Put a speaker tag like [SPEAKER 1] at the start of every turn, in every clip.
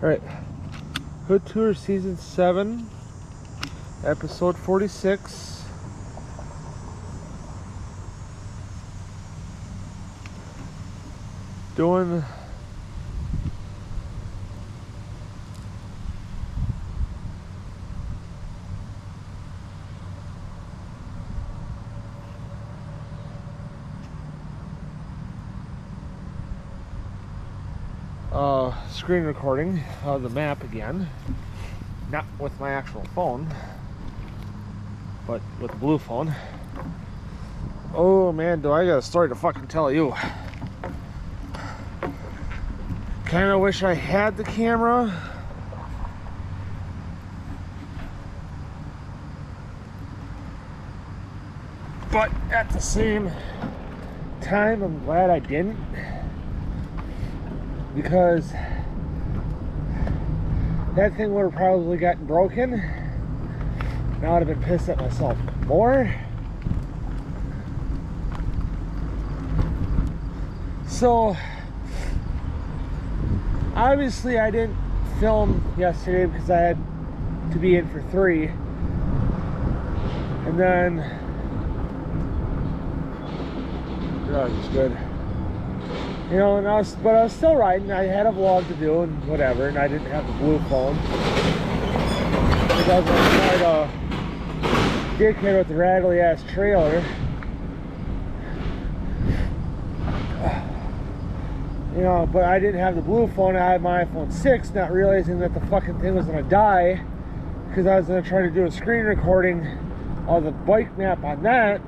[SPEAKER 1] Alright, Hood Tour Season 7, Episode 46. Doing screen recording of the map again, not with my actual phone, but with the blue phone. Oh man, do I got a story to fucking tell you. Kinda wish I had the camera. But at the same time, I'm glad I didn't. Because that thing would have probably gotten broken. Now I would have been pissed at myself more. So, obviously I didn't film yesterday because I had to be in for 3. And then, that was good. You know, and I was still riding. I had a vlog to do and whatever, and I didn't have the blue phone. Because I was going to try to dickhead with the raggedy ass trailer. You know, but I didn't have the blue phone. I had my iPhone 6, not realizing that the fucking thing was going to die. Because I was going to try to do a screen recording of the bike map on that.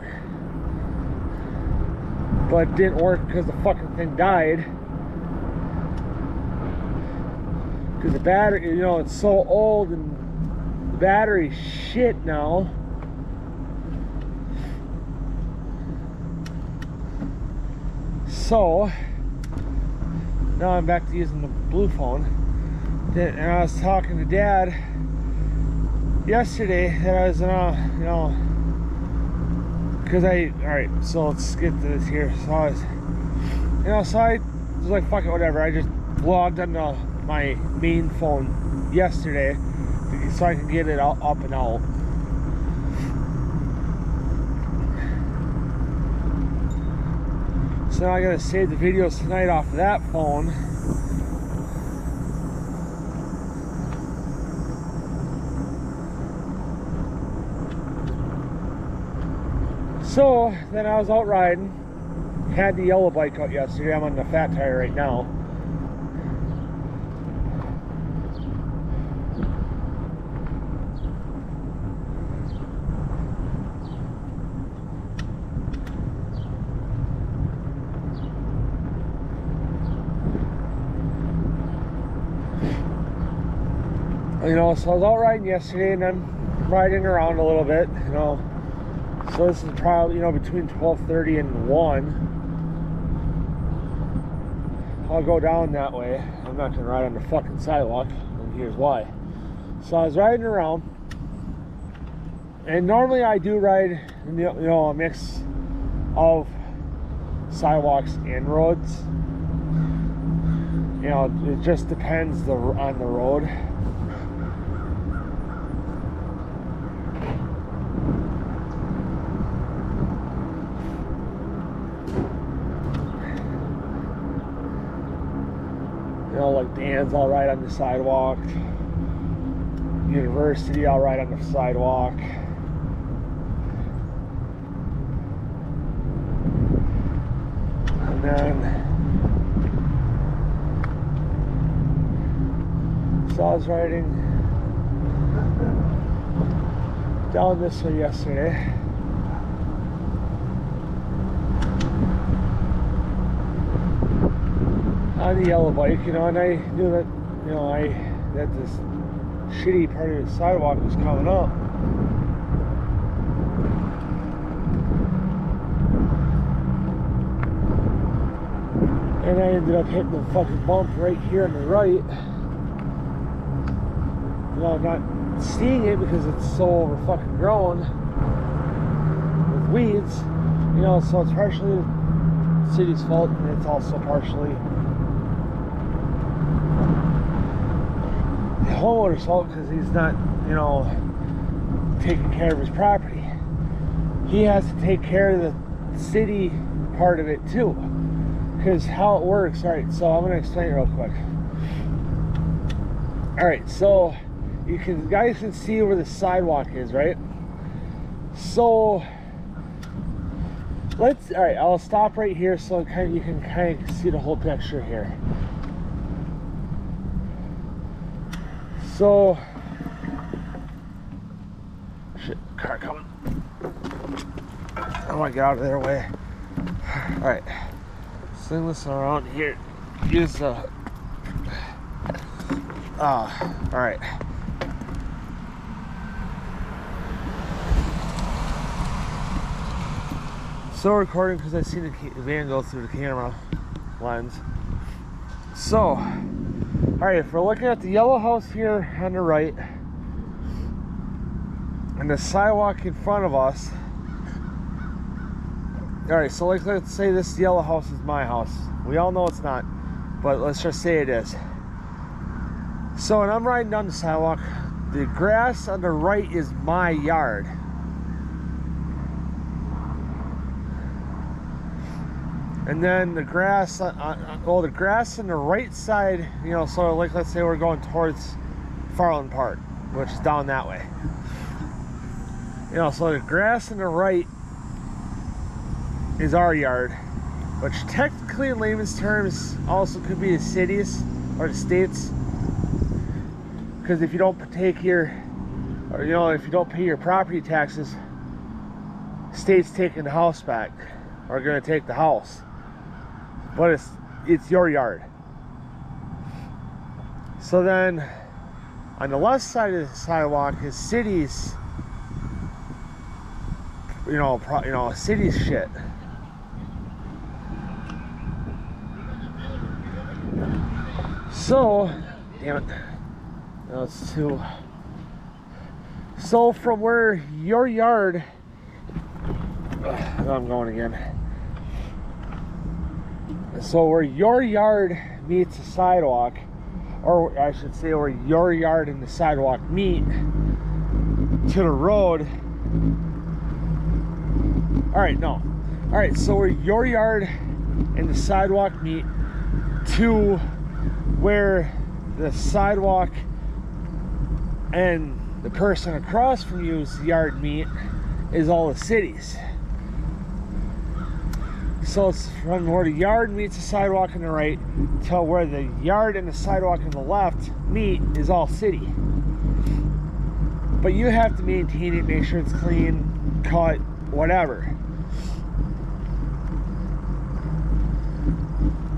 [SPEAKER 1] But it didn't work because the fucking thing died. Because the battery, you know, it's so old and the battery's shit now. So now I'm back to using the blue phone. And I was talking to Dad yesterday that I was you know, because alright, so let's get to this here. So I was, you know, so I was like, fuck it, whatever. I just vlogged on my main phone yesterday so I could get it all up and out. So now I gotta save the videos tonight off of that phone. So then I was out riding, had the yellow bike out yesterday. I'm on the fat tire right now. You know, so I was out riding yesterday and I'm riding around a little bit, you know. So this is probably, you know, between 12:30 and 1. I'll go down that way. I'm not going to ride on the fucking sidewalk, and here's why. So I was riding around, and normally I do ride, you know, a mix of sidewalks and roads. You know, it just depends on the road. You know, like Dan's, I'll ride on the sidewalk. University, I'll ride on the sidewalk. And then, so I was riding down this way yesterday. On the yellow bike, you know, and I knew that, you know, that this shitty part of the sidewalk was coming up. And I ended up hitting the fucking bump right here on the right. You know, I'm not seeing it because it's so over fucking grown with weeds. You know, so it's partially the city's fault, and it's also partially the homeowner's fault because he's not, you know, taking care of his property. He has to take care of the city part of it too. Because how it works, alright, so I'm gonna explain it real quick. Alright, so you guys can see where the sidewalk is, right? So alright, I'll stop right here so you can kind of see the whole picture here. So, shit, car coming. I want to get out of their way. Alright, sling this around here. Use the. Alright. Still recording because I seen the van go through the camera lens. So, alright, if we're looking at the yellow house here on the right, and the sidewalk in front of us. Alright, so like, let's say this yellow house is my house. We all know it's not, but let's just say it is. So when I'm riding down the sidewalk, the grass on the right is my yard. And then the grass, the grass on the right side, you know, so like let's say we're going towards Farland Park, which is down that way. You know, so the grass on the right is our yard, which technically in layman's terms also could be the cities or the states. Because if you don't take your, or you know, if you don't pay your property taxes, state's taking the house back, or gonna take the house. But it's your yard. So then, on the left side of the sidewalk is cities, you know, cities shit. So, damn it. No, it's too. So from where your yard, I'm going again. So where your yard meets the sidewalk, or I should say where your yard and the sidewalk meet to the road. Alright, no. Alright, so where your yard and the sidewalk meet to where the sidewalk and the person across from you's yard meet is all the cities. So it's from where the yard meets the sidewalk on the right to where the yard and the sidewalk on the left meet is all city. But you have to maintain it, make sure it's clean, cut, whatever.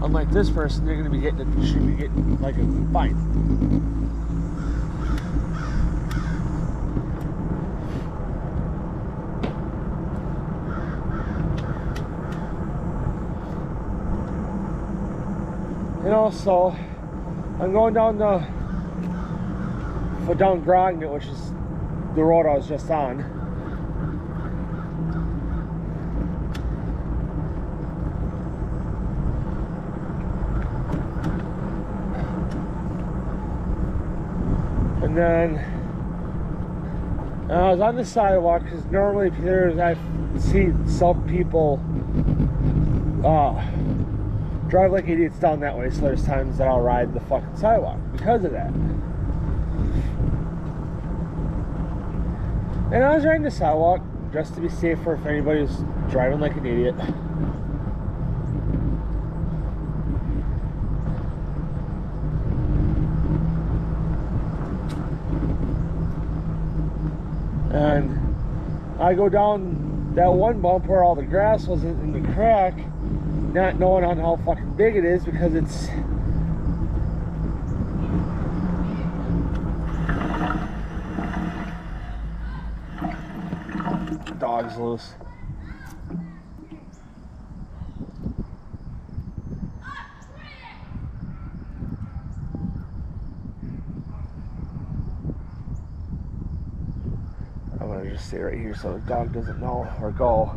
[SPEAKER 1] Unlike this person, they're going to be getting it, should be getting like a fine. You know, so I'm going down down Grognet, which is the road I was just on. And then I was on the sidewalk because normally I see some people drive like idiots down that way, so there's times that I'll ride the fucking sidewalk because of that. And I was riding the sidewalk just to be safer if anybody's driving like an idiot. And I go down that one bump where all the grass was in the crack, not knowing on how fucking big it is because it's dog's loose. I'm gonna just stay right here so the dog doesn't know or go.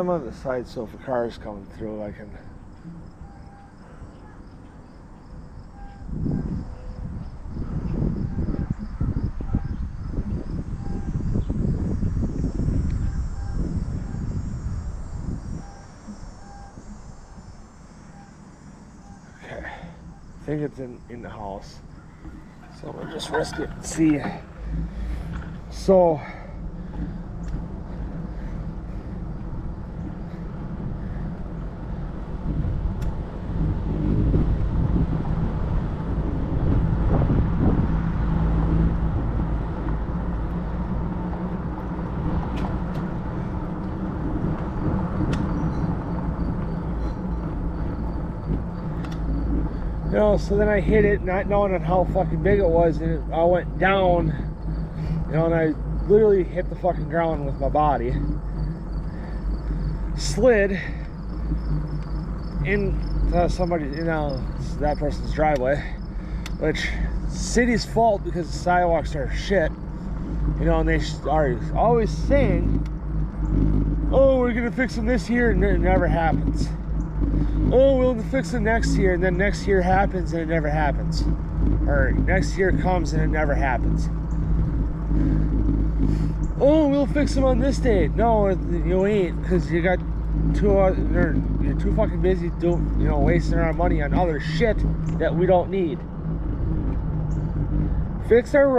[SPEAKER 1] I'm on the side, so if a car is coming through, I can. Okay, I think it's in the house, so we'll just risk it and see. So. You know, so then I hit it, not knowing on how fucking big it was, and I went down, you know, and I literally hit the fucking ground with my body. Slid into somebody, you know, that person's driveway, which city's fault because the sidewalks are shit, you know, and they are always saying, oh, we're gonna fix them this year, and it never happens. Oh, we'll fix it next year, and then next year happens and it never happens. Or next year comes and it never happens. Oh, we'll fix them on this day. No, you ain't, because you got you're too fucking busy wasting our money on other shit that we don't need. Fix our road.